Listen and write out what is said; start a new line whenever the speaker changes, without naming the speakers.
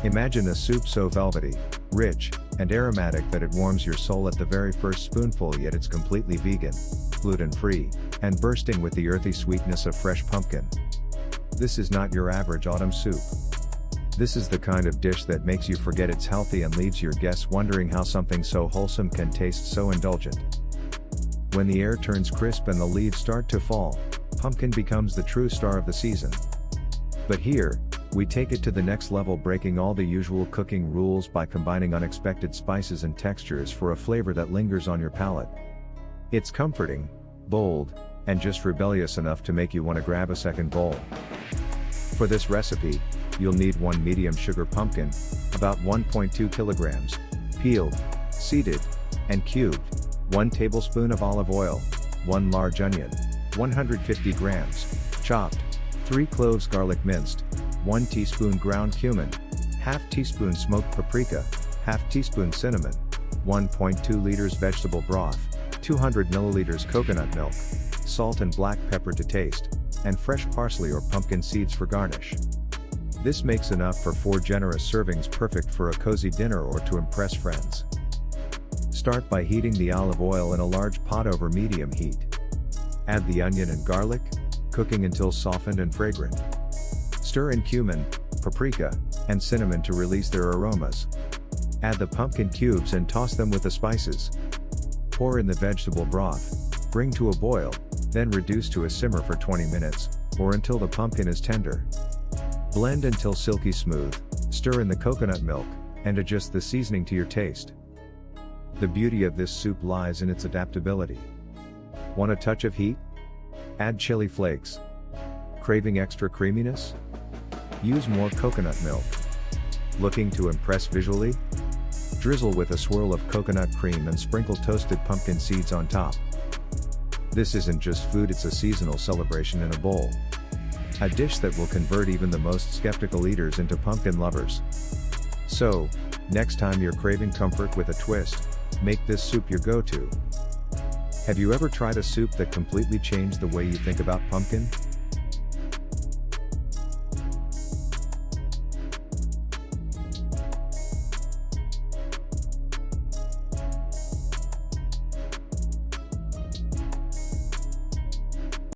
Imagine a soup so velvety, rich, and aromatic that it warms your soul at the very first spoonful, yet it's completely vegan, gluten-free, and bursting with the earthy sweetness of fresh pumpkin. This is not your average autumn soup. This is the kind of dish that makes you forget it's healthy and leaves your guests wondering how something so wholesome can taste so indulgent. When the air turns crisp and the leaves start to fall, pumpkin becomes the true star of the season. But here, we take it to the next level, breaking all the usual cooking rules by combining unexpected spices and textures for a flavor that lingers on your palate. It's comforting, bold, and just rebellious enough to make you want to grab a second bowl. For this recipe, you'll need 1 medium sugar pumpkin, about 1.2 kilograms, peeled, seeded, and cubed, 1 tablespoon of olive oil, 1 large onion, 150 grams, chopped, 3 cloves garlic minced, 1 teaspoon ground cumin, ½ teaspoon smoked paprika, ½ teaspoon cinnamon, 1.2 liters vegetable broth, 200 milliliters coconut milk, salt and black pepper to taste, and fresh parsley or pumpkin seeds for garnish. This makes enough for 4 generous servings, perfect for a cozy dinner or to impress friends. Start by heating the olive oil in a large pot over medium heat. Add the onion and garlic, cooking until softened and fragrant. Stir in cumin, paprika, and cinnamon to release their aromas. Add the pumpkin cubes and toss them with the spices. Pour in the vegetable broth, bring to a boil, then reduce to a simmer for 20 minutes, or until the pumpkin is tender. Blend until silky smooth, stir in the coconut milk, and adjust the seasoning to your taste. The beauty of this soup lies in its adaptability. Want a touch of heat? Add chili flakes. Craving extra creaminess? Use more coconut milk. Looking to impress visually? Drizzle with a swirl of coconut cream and sprinkle toasted pumpkin seeds on top. This isn't just food, it's a seasonal celebration in a bowl. A dish that will convert even the most skeptical eaters into pumpkin lovers. So, next time you're craving comfort with a twist, make this soup your go-to. Have you ever tried a soup that completely changed the way you think about pumpkin?